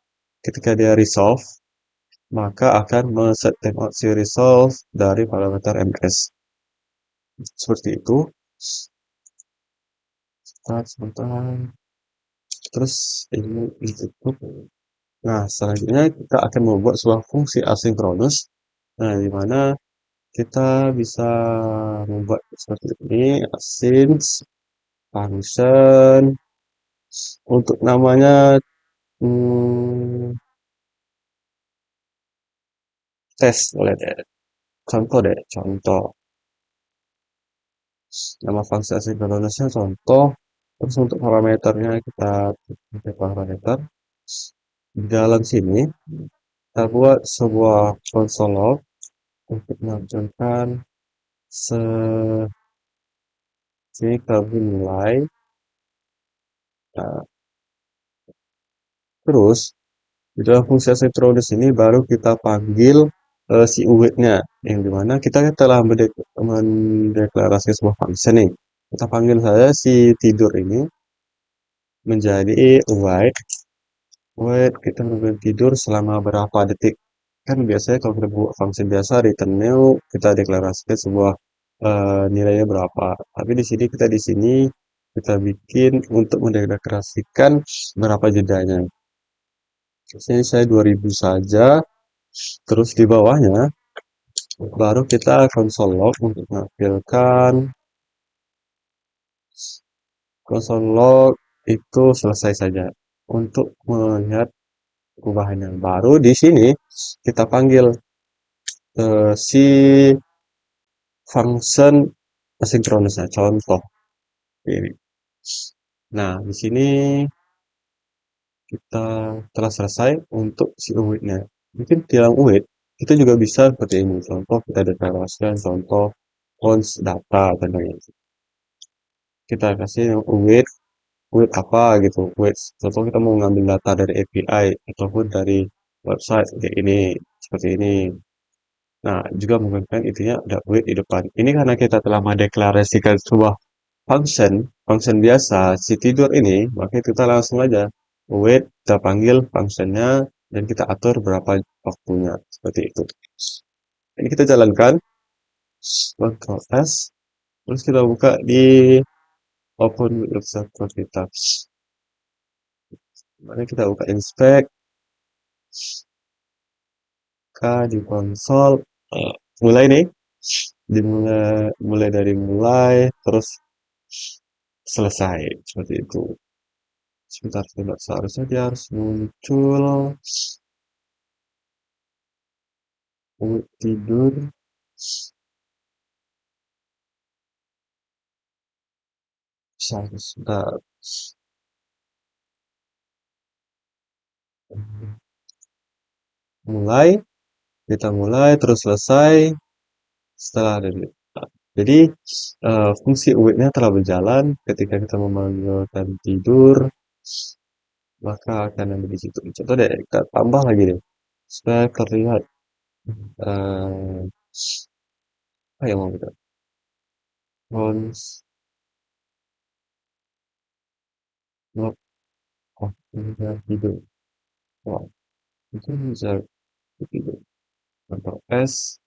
ketika dia resolve, maka akan men-set timeout si resolve dari parameter ms. Seperti itu. Sebentar. Terus ini ditutup. Nah, selanjutnya kita akan membuat sebuah fungsi asinkronus. Nah, di mana kita bisa membuat seperti ini, async function. Untuk namanya hmm, tes boleh deh. Contoh deh, contoh. Nama fungsi asinkronusnya contoh. Terus untuk parameternya kita pakai parameter. Di dalam sini kita buat sebuah console log untuk menampilkan sini kami mulai. Nah, terus di dalam fungsi asinkronus ini baru kita panggil si UWIT-nya, yang dimana kita telah mendeklarasikan sebuah function nih. Kita panggil saja si tidur ini menjadi awake. Awake kita mengambil tidur selama berapa detik. Kan biasanya kalau kita buat function biasa return new kita deklarasikan sebuah nilainya berapa. Tapi di sini kita bikin untuk mendeklarasikan berapa jedanya. Sini saya 2000 saja. Terus di bawahnya baru kita console log untuk menampilkan console log itu selesai saja untuk melihat perubahannya. Baru di sini kita panggil si function asinkronusnya. Contoh ini. Nah, di sini kita telah selesai untuk si UWIT-nya. Mungkin di dalam UWIT kita juga bisa seperti ini. Contoh kita deklarasikan contoh cons data contohnya. Kita kasih UWIT, UWIT apa gitu. UWIT. Contoh kita mau ngambil data dari API ataupun dari website kayak ini, seperti ini. Nah, juga menggunakan intinya ada UWIT di depan. Ini karena kita telah mendeklarasikan sebuah function biasa, si tidur ini, maka kita langsung aja wait, kita panggil functionnya, dan kita atur berapa waktunya, seperti itu. Ini kita jalankan, Ctrl S, terus kita buka di open website kita. Mari kita buka inspect, di konsol, mulai nih, mulai dari mulai, terus selesai, seperti itu. Sebentar, seharusnya dia harus muncul tidur sebentar. Mulai, kita mulai terus selesai setelah dari. Jadi fungsi UWIT-nya telah berjalan ketika kita memanggilkan tidur, maka akan ada di situ. Contoh deh, kita tambah lagi deh supaya terlihat eh apa yang mau kita cons log oh ini tidur. Wow, itu bisa tidur. Contoh S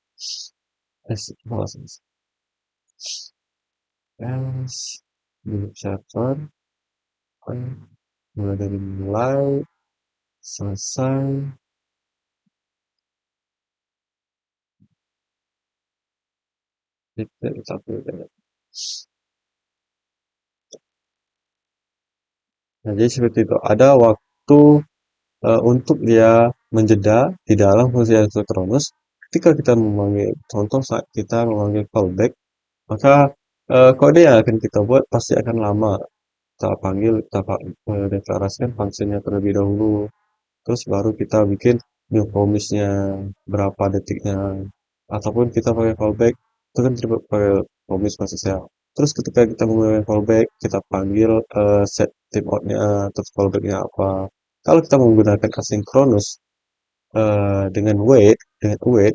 S S S di server mulai dari mulai selesai itu satu. Nah, jadi seperti itu. Ada waktu untuk dia menjeda di dalam fungsi asinkronus. Ketika kita memanggil, contoh saat kita memanggil callback, maka Kode yang akan kita buat pasti akan lama. Kita panggil, kita deklarasikan fungsinya terlebih dahulu. Terus baru kita bikin new promise-nya, berapa detiknya. Ataupun kita pakai callback, itu kan kita pakai promise maksud saya. Terus ketika kita menggunakan callback, kita panggil set timeout-nya, terus callback-nya apa. Kalau kita menggunakan asynchronous, dengan wait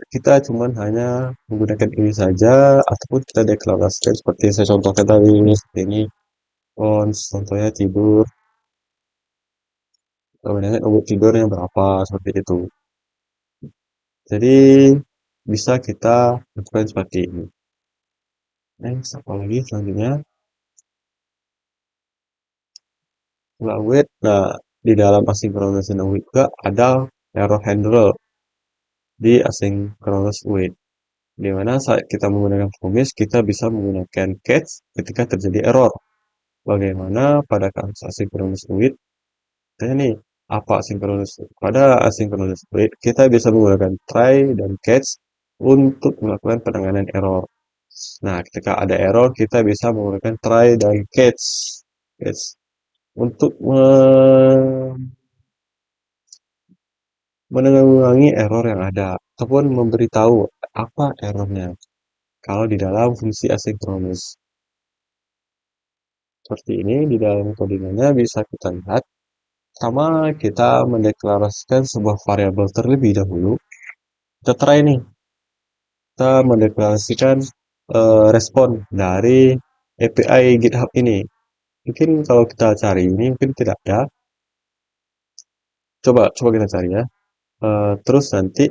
kita cuman hanya menggunakan ini saja ataupun kita deklarasikan seperti yang saya contohkan tadi seperti ini contohnya tidur kemudian umur tidurnya berapa seperti itu, jadi bisa kita lakukan seperti ini. Next apa lagi selanjutnya setelah wait, nah di dalam asynchronous dan wait juga ada error handler di asynchronous wait, di mana saat kita menggunakan promise kita bisa menggunakan catch ketika terjadi error. Bagaimana pada kasus asynchronous wait, kita nih apa asynchronous pada asynchronous wait kita bisa menggunakan try dan catch untuk melakukan penanganan error. Nah, ketika ada error kita bisa menggunakan try dan catch untuk menanggulangi error yang ada ataupun memberitahu apa errornya kalau di dalam fungsi asynchronous. Seperti ini di dalam codingannya bisa kita lihat. Pertama, kita mendeklarasikan sebuah variabel terlebih dahulu. Kita try nih, kita mendeklarasikan respon dari API GitHub ini. Mungkin kalau kita cari ini mungkin tidak ada. Coba kita cari ya. Terus nanti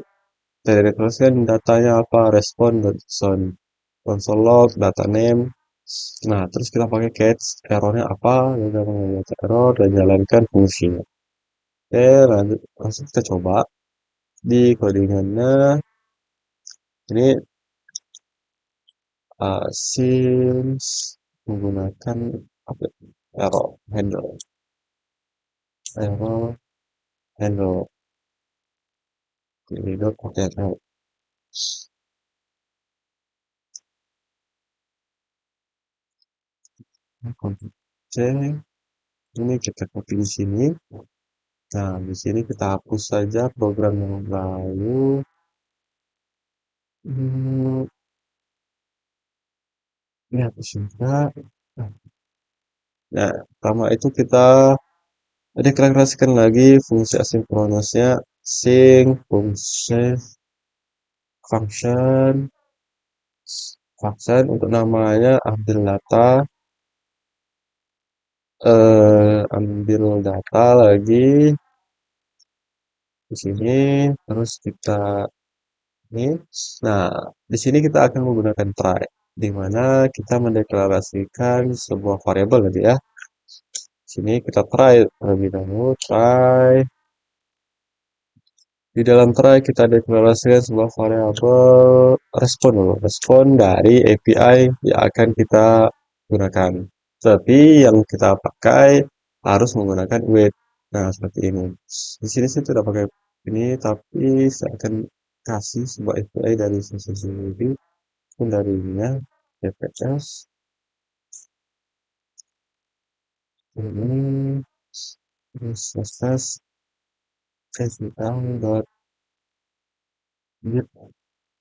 kita deklarasikan datanya apa, respon.sound console log, data name. Nah, terus kita pakai catch, errornya apa, kita mengambil error dan jalankan fungsinya. Oke, lanjut, langsung kita coba di codingannya. Ini since menggunakan apa ya, error handle .html. Ctrl C, ini kita copy di sini. Nah, di sini kita hapus saja program yang lalu. Ini hapus juga. Nah, pertama itu kita deklarasikan lagi fungsi asinkronusnya sync function untuk namanya ambil data lagi di sini, terus kita ini. Nah, di sini kita akan menggunakan try, di mana kita mendeklarasikan sebuah variabel tadi ya. Sini kita try terlebih dahulu, try. Di dalam try kita deklarasikan sebuah variabel respon dari API yang akan kita gunakan. Tapi yang kita pakai harus menggunakan wait. Nah, seperti ini. Di sini saya tidak pakai ini, tapi saya akan kasih sebuah API dari sisi sendiri, pun darinya DPS ini terus dot git.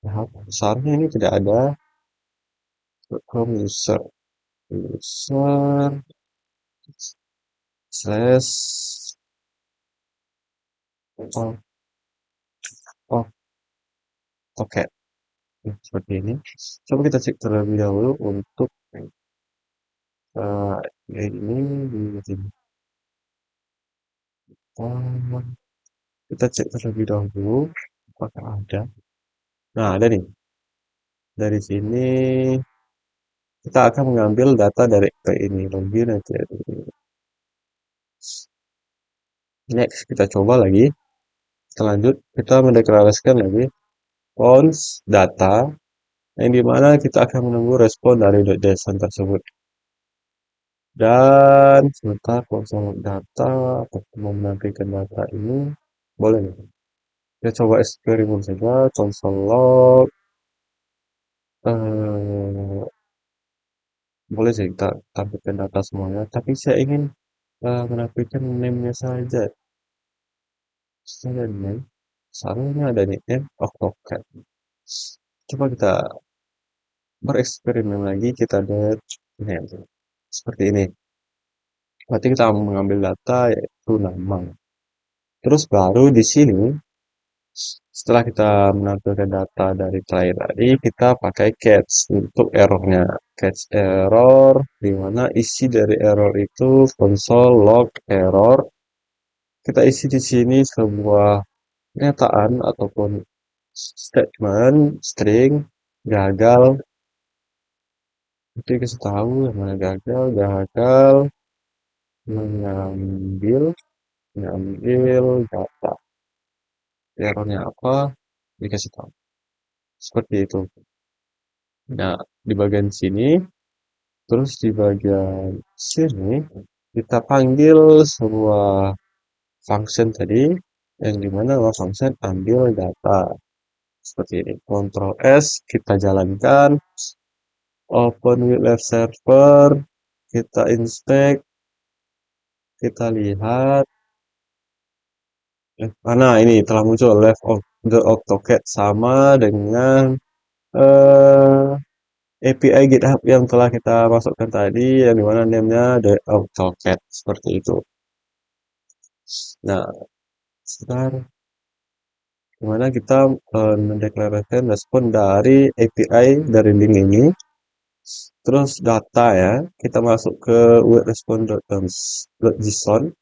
Nah, besarnya ini tidak ada user slash oh, oh oke. Seperti ini. Coba kita cek terlebih dahulu untuk uh, ini di sini. Oh, kita cek terlebih dahulu apakah ada. Nah, ada nih. Dari sini kita akan mengambil data dari API ini login nanti. Next kita coba lagi. Selanjut kita mendeklarasikan lagi cons data yang dimana kita akan menunggu respon dari .json tersebut. Dan sebentar konsol data atau mau menampilkan data ini boleh nih. Kita coba eksperimen saja console log boleh sih kita tampilkan data semuanya, tapi saya ingin menampilkan name-nya saja. Saya name, seharusnya ada nih name AutoCAD. Coba kita bereksperimen lagi, kita lihat name. Seperti ini. Berarti kita mengambil data yaitu nama. Terus baru di sini, setelah kita menampilkan data dari try tadi, kita pakai catch untuk errornya. Catch error, di mana isi dari error itu console log error. Kita isi di sini sebuah pernyataan ataupun statement string gagal. Jadi kita tahu yang mana gagal, gagal mengambil mengambil data. Errornya apa? Dikasih tahu. Seperti itu. Nah, di bagian sini, terus di bagian sini, kita panggil sebuah function tadi, yang dimana function ambil data. Seperti ini. Ctrl S, kita jalankan. Open with left server, kita inspect, kita lihat. Mana ini telah muncul left of the AutoCAD sama dengan eh API GitHub yang telah kita masukkan tadi, yang dimana name-nya the AutoCAD seperti itu. Nah, sekarang dimana kita mendeklarasikan respon dari API dari link ini, terus data ya, kita masuk ke webRespond.json,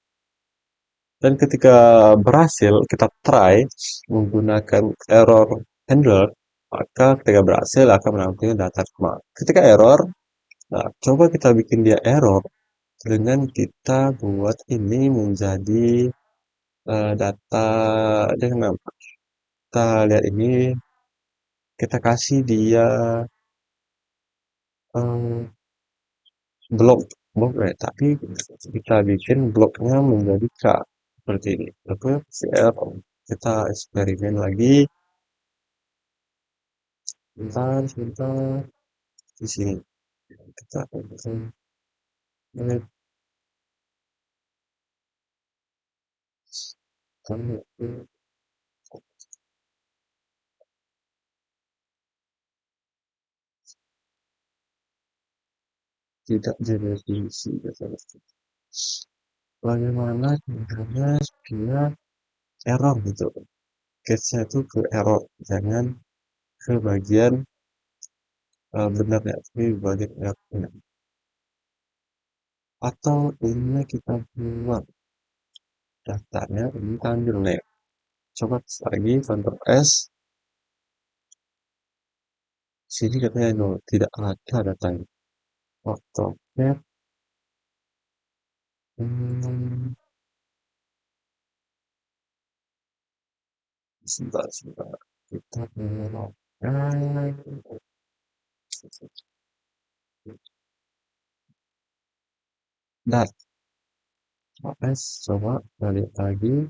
dan ketika berhasil kita try menggunakan error handler, maka ketika berhasil akan menampilkan data sama. Ketika error, nah coba kita bikin dia error dengan kita buat ini menjadi data dengan apa? Kita lihat ini, kita kasih dia eh, blok blok ya, tapi kita bikin bloknya menjadi K seperti ini. Lalu error. Kita eksperimen lagi. Sebentar di sini kita akan tidak direvisi. Bagaimana caranya supaya error gitu. Case-nya itu ke error, jangan ke bagian benarnya, tapi bagian errornya. Atau ini kita buat datanya ini ambil name. Coba lagi Ctrl S. Sini katanya no, tidak ada datanya. AutoCAD. Hmm, sebentar. Kita melakukan dat. S, coba balik lagi.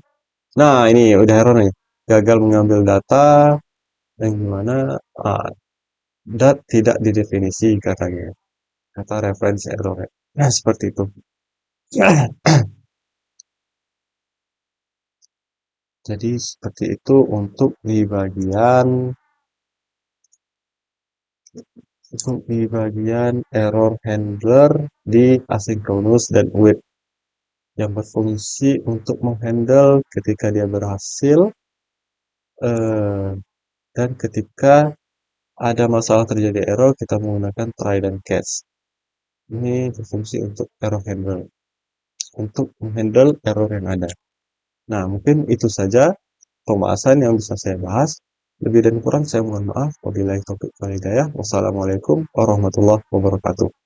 Nah, ini udah error nih. Gagal mengambil data yang dimana dat tidak didefinisi katanya. Kata referensi error. Nah, seperti itu. Jadi seperti itu untuk di bagian error handler di asynchronous dan await yang berfungsi untuk menghandle ketika dia berhasil eh, dan ketika ada masalah terjadi error kita menggunakan try dan catch. Ini berfungsi untuk error handler, untuk menghandle error yang ada. Nah, mungkin itu saja pembahasan yang bisa saya bahas. Lebih dan kurang saya mohon maaf. Wabillahi taufiq wal hidayah. Wassalamualaikum warahmatullahi wabarakatuh.